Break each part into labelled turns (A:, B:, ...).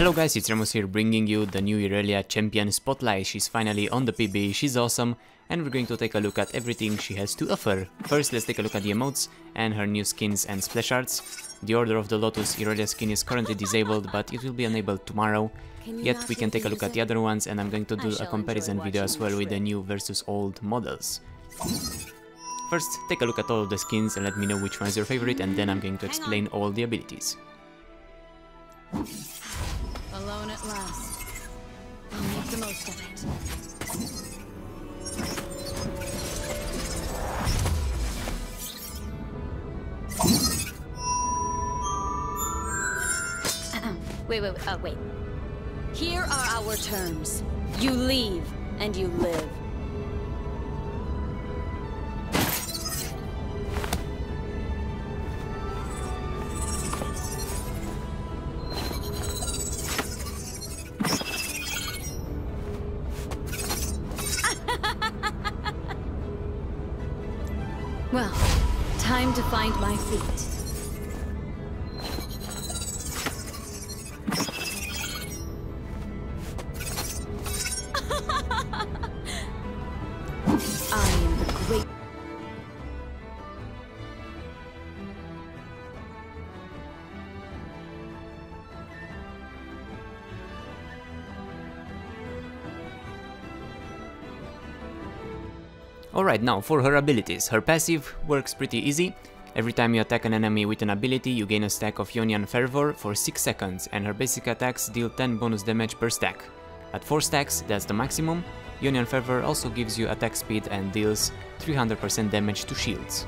A: Hello guys, it's Remus here bringing you the new IRELIA champion Spotlight. She's finally on the PB, she's awesome, and we're going to take a look at everything she has to offer. First, let's take a look at the emotes and her new skins and splash arts. The Order of the Lotus IRELIA skin is currently disabled, but it will be enabled tomorrow. Yet we can take a look at the other ones, and I'm going to do a comparison video as well with the new versus old models. First, take a look at all of the skins and let me know which one is your favorite, and then I'm going to explain all the abilities.
B: Alone at last. I'll make the most of it. Wait. Here are our terms. You leave, and you live. Well, time to find my feet. I am the great...
A: Alright, now for her abilities. Her passive works pretty easy. Every time you attack an enemy with an ability, you gain a stack of Ionian Fervor for 6 seconds, and her basic attacks deal 10 bonus damage per stack. At 4 stacks, that's the maximum. Ionian Fervor also gives you attack speed and deals 300% damage to shields.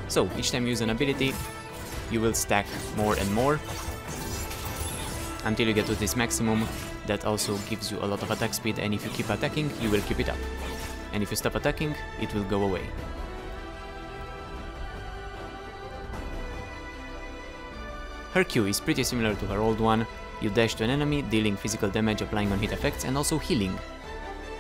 A: So, each time you use an ability, you will stack more and more until you get to this maximum. That also gives you a lot of attack speed, and if you keep attacking, you will keep it up. And if you stop attacking, it will go away. Her Q is pretty similar to her old one. You dash to an enemy, dealing physical damage, applying on hit effects, and also healing.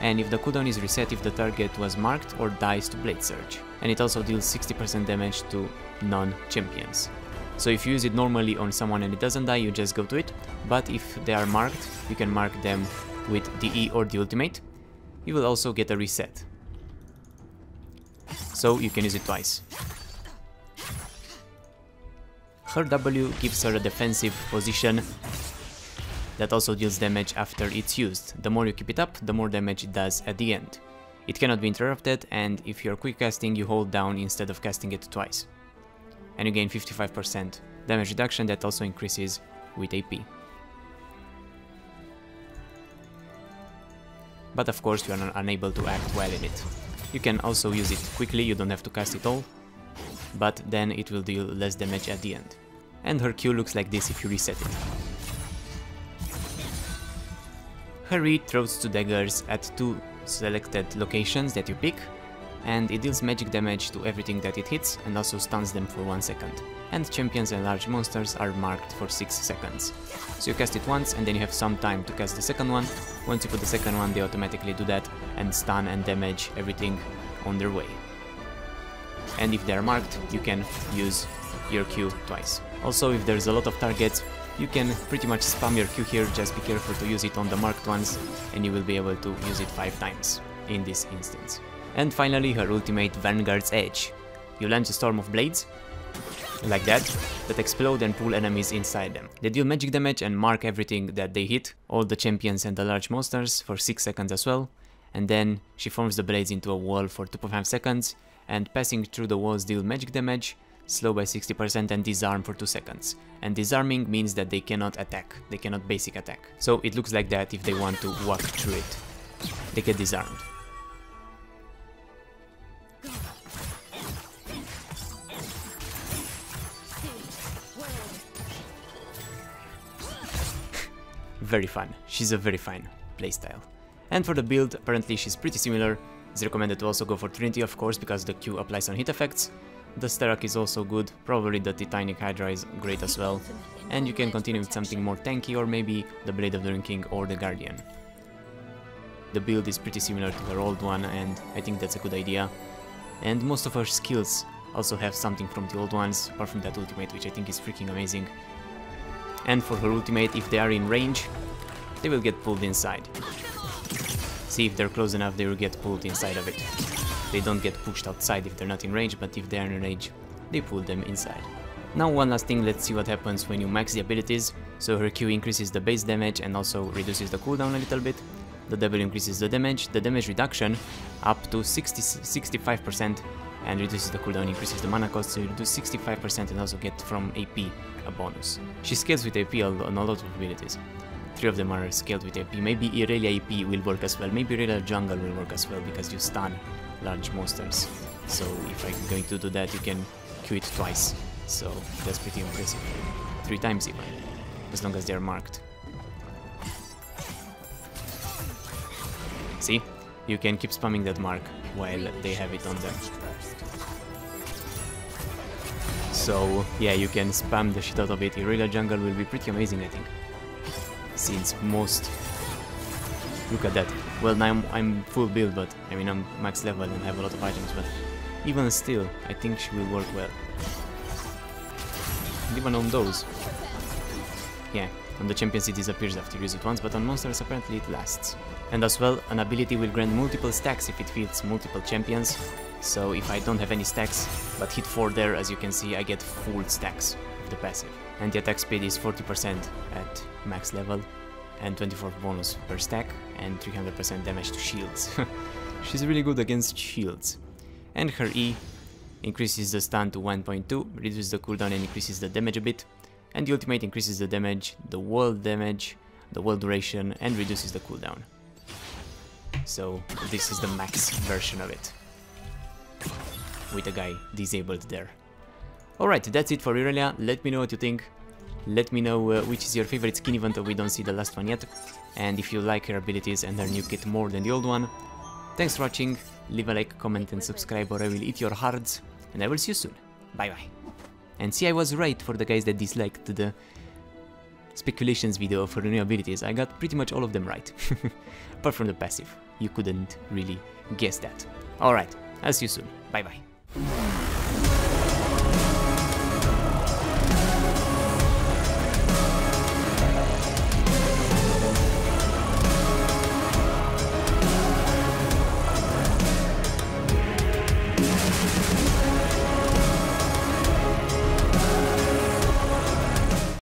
A: And if the cooldown is reset if the target was marked or dies to Blade Surge. And it also deals 60% damage to non-champions. So if you use it normally on someone and it doesn't die, you just go to it. But if they are marked, you can mark them with the E or the ultimate. You will also get a reset. So you can use it twice. Her W gives her a defensive position that also deals damage after it's used. The more you keep it up, the more damage it does at the end. It cannot be interrupted, and if you're quick casting, you hold down instead of casting it twice. And you gain 55% damage reduction that also increases with AP. But of course you are unable to act while in it. You can also use it quickly, you don't have to cast it all, but then it will deal less damage at the end. And her Q looks like this if you reset it. Her E throws 2 daggers at 2 selected locations that you pick, and it deals magic damage to everything that it hits and also stuns them for 1 second. And champions and large monsters are marked for 6 seconds. So you cast it once and then you have some time to cast the second one. Once you put the second one, they automatically do that and stun and damage everything on their way. And if they are marked, you can use your Q twice. Also, if there's a lot of targets, you can pretty much spam your Q here, just be careful to use it on the marked ones, and you will be able to use it 5 times in this instance. And finally, her ultimate, Vanguard's Edge. You launch a storm of blades, like that explode and pull enemies inside them. They deal magic damage and mark everything that they hit, all the champions and the large monsters, for 6 seconds as well. And then she forms the blades into a wall for 2.5 seconds, and passing through the walls deal magic damage, slow by 60%, and disarm for 2 seconds. And disarming means that they cannot attack, they cannot basic attack. So it looks like that if they want to walk through it. They get disarmed. Very fun, she's a very fine playstyle. And for the build, apparently she's pretty similar. It's recommended to also go for Trinity, of course, because the Q applies on hit effects. The Sterak is also good, probably the Titanic Hydra is great as well. And you can continue with something more tanky, or maybe the Blade of the Ruined King or the Guardian. The build is pretty similar to her old one, and I think that's a good idea. And most of her skills also have something from the old ones, apart from that ultimate, which I think is freaking amazing. And for her ultimate, if they are in range, they will get pulled inside. See, if they're close enough, they will get pulled inside of it. They don't get pushed outside if they're not in range, but if they are in range, they pull them inside. Now one last thing, let's see what happens when you max the abilities. So her Q increases the base damage and also reduces the cooldown a little bit. The W increases the damage reduction up to 65% and reduces the cooldown, increases the mana cost, so you reduce 65% and also get from AP a bonus. She scales with AP on a lot of abilities. 3 of them are scaled with AP. Maybe IRELIA AP will work as well. Maybe IRELIA Jungle will work as well because you stun large monsters. So if I'm going to do that, you can Q it twice. So that's pretty impressive. 3 times even, as long as they're marked. See? You can keep spamming that mark while they have it on them. So yeah, you can spam the shit out of it. IRELIA Jungle will be pretty amazing, I think. Since most... Look at that. Well, now I'm full build, but I mean I'm max level and have a lot of items, but even still, I think she will work well. And even on those. Yeah, on the champions it disappears after you use it once, but on monsters apparently it lasts. And as well, an ability will grant multiple stacks if it fields multiple champions. So if I don't have any stacks, but hit 4 there, as you can see, I get full stacks of the passive. And the attack speed is 40% at max level, and 24 bonus per stack, and 300% damage to shields. She's really good against shields. And her E increases the stun to 1.2, reduces the cooldown and increases the damage a bit. And the ultimate increases the damage, the wall duration, and reduces the cooldown. So this is the max version of it, with a guy disabled there. Alright, that's it for IRELIA. Let me know what you think. Let me know which is your favorite skin, even though we don't see the last one yet. And if you like her abilities and her new kit more than the old one. Thanks for watching, leave a like, comment and subscribe or I will eat your hearts. And I will see you soon. Bye bye. And see, I was right for the guys that disliked the speculations video for the new abilities. I got pretty much all of them right. Apart from the passive. You couldn't really guess that. Alright, I'll see you soon. Bye bye.